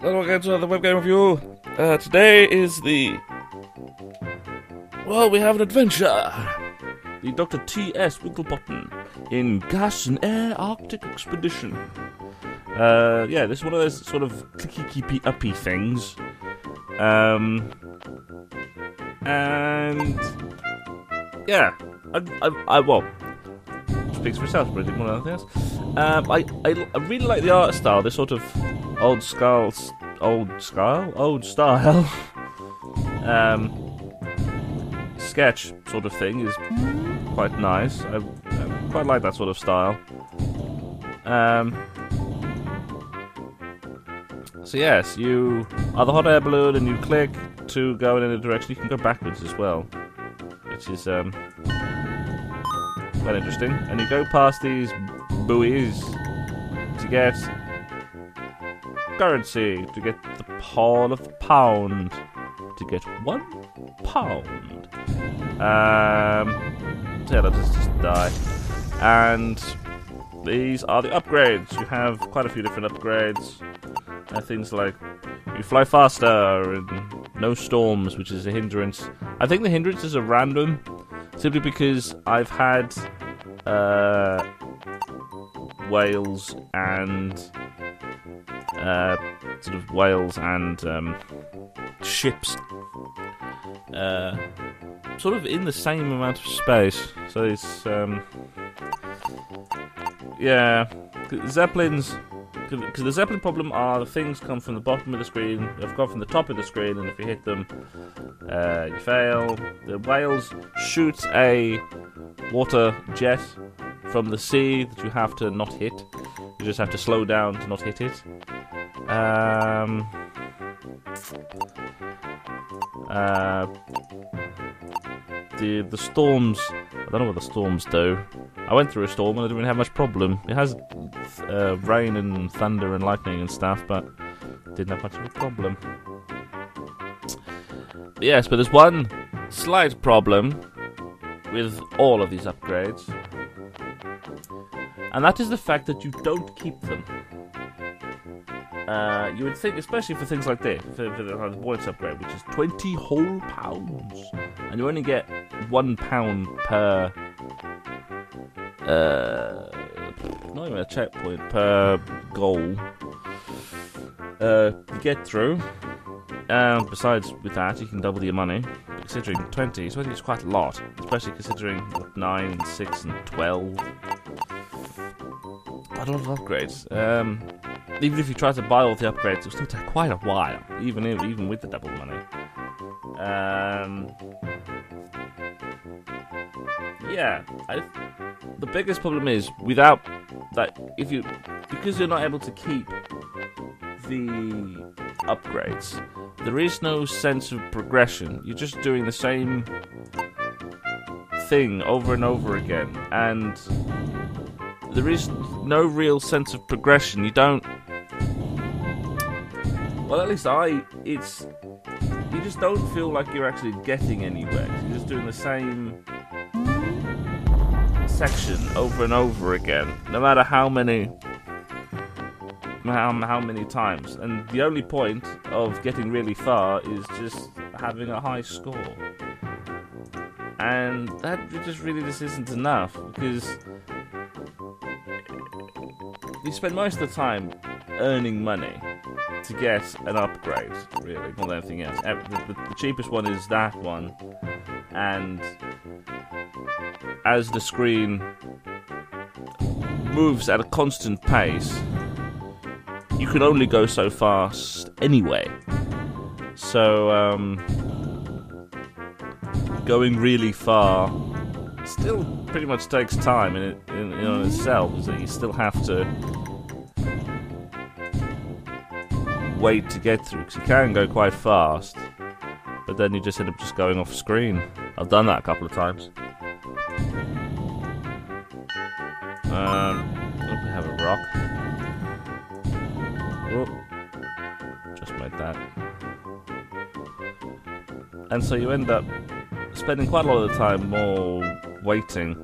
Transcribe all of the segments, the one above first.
Welcome to another webgame review. Today is the... Well, we have an adventure. The Dr. T.S. Winklebottom in Gas and Air Arctic Expedition. Yeah, this is one of those sort of clicky-keepy-uppy things. And... Yeah, well... Speaks for itself, but I didn't want anything else. I really like the art style, this sort of old style, sketch sort of thing is quite nice. I quite like that sort of style. So yes, you are the hot air balloon and you click to go in a direction. You can go backwards as well, which is quite interesting. And you go past these buoys to get currency, to get the whole of pound, to get 1 pound. So yeah, let's just die. And these are the upgrades. You have quite a few different upgrades. Things like you fly faster and no storms, which is a hindrance. I think the hindrances are random, simply because I've had whales and ships sort of in the same amount of space. So it's yeah, Zeppelins. Because the Zeppelin problem are the things come from the bottom of the screen, they've come from the top of the screen, and if you hit them, you fail. The whales shoot a water jet from the sea that you have to not hit. You just have to slow down to not hit it. The storms, I don't know what the storms do. I went through a storm and I didn't really have much problem. It has rain and thunder and lightning and stuff, but didn't have much of a problem. Yes, but there's one slight problem with all of these upgrades, and that is the fact that you don't keep them. You would think, especially for things like this, for the buoyancy upgrade, which is 20 whole pounds, and you only get 1 pound per, not even a checkpoint, per goal you get through. Besides, with that, you can double your money. Considering 20 is quite a lot, especially considering 9, 6, and 12. Quite a lot of upgrades. Even if you try to buy all the upgrades, it'll still take quite a while, even with the double money. Yeah, the biggest problem is without that, because you're not able to keep the upgrades, there is no sense of progression. You're just doing the same thing over and over again, and there is no real sense of progression. You don't. Well, at least you just don't feel like you're actually getting anywhere. You're just doing the same section over and over again, no matter how many times. And the only point of getting really far is just having a high score. And that just isn't enough, because you spend most of the time earning money to get an upgrade, really, more than anything else. The cheapest one is that one, and as the screen moves at a constant pace, you can only go so fast anyway. So, going really far still pretty much takes time in itself, is that you still have to wait to get through, because you can go quite fast, but then you just end up just going off screen. I've done that a couple of times. We have a rock. Oh, just made that. And so you end up spending quite a lot of the time more waiting.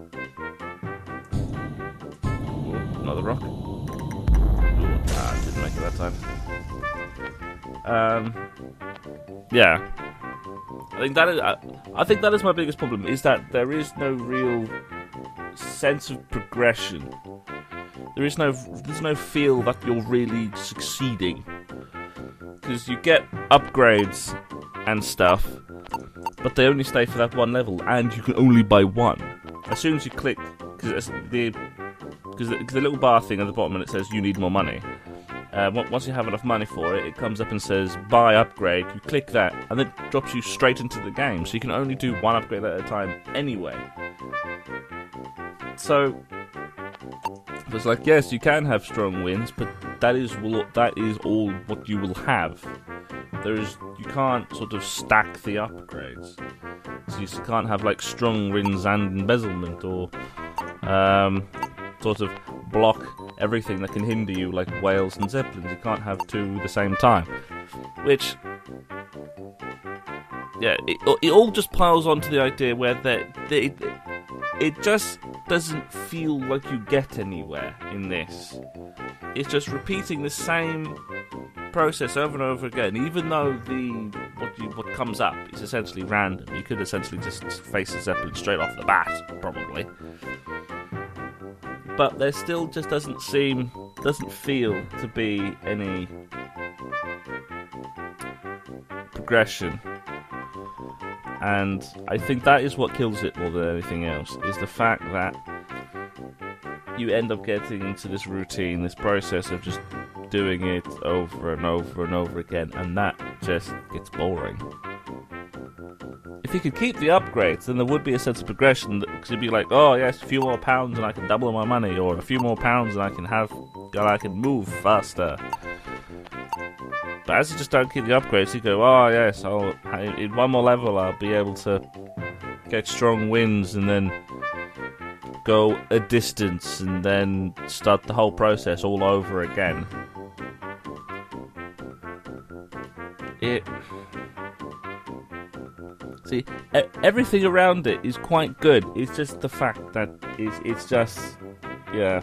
Ooh, another rock. Ooh, didn't make it that time. Yeah, I think that is my biggest problem, is that there is no real sense of progression. There's no feel that you're really succeeding, because you get upgrades and stuff, but they only stay for that one level, and you can only buy one. As soon as you click, because the little bar thing at the bottom, and it says you need more money. Once you have enough money for it, it comes up and says buy upgrade. You click that, and it drops you straight into the game. So you can only do one upgrade at a time anyway. So it's like, yes, you can have strong wins, but that is all what you will have. You can't sort of stack the upgrades. So you can't have like strong wins and embezzlement, or sort of block everything that can hinder you, like whales and zeppelins. You can't have two at the same time. Which, yeah, it all just piles onto the idea where it just doesn't feel like you get anywhere in this. It's just repeating the same process over and over again, even though what comes up is essentially random. You could essentially just face a zeppelin straight off the bat, probably. But there still just doesn't feel to be any progression. And I think that is what kills it more than anything else, is the fact that you end up getting into this routine, this process of just doing it over and over and over again, and that just gets boring. If you could keep the upgrades, then there would be a sense of progression, because you'd be like, oh yes, a few more pounds and I can double my money, or a few more pounds and I can move faster. But as you just don't keep the upgrades, you go, oh yes, in one more level I'll be able to get strong wins, and then go a distance, and then start the whole process all over again. See, everything around it is quite good. It's just the fact that it's just, yeah,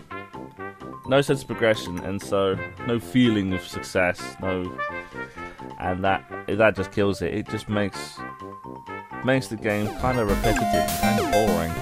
no sense of progression, and so no feeling of success, and that just kills it. It just makes the game kind of repetitive, kind of boring.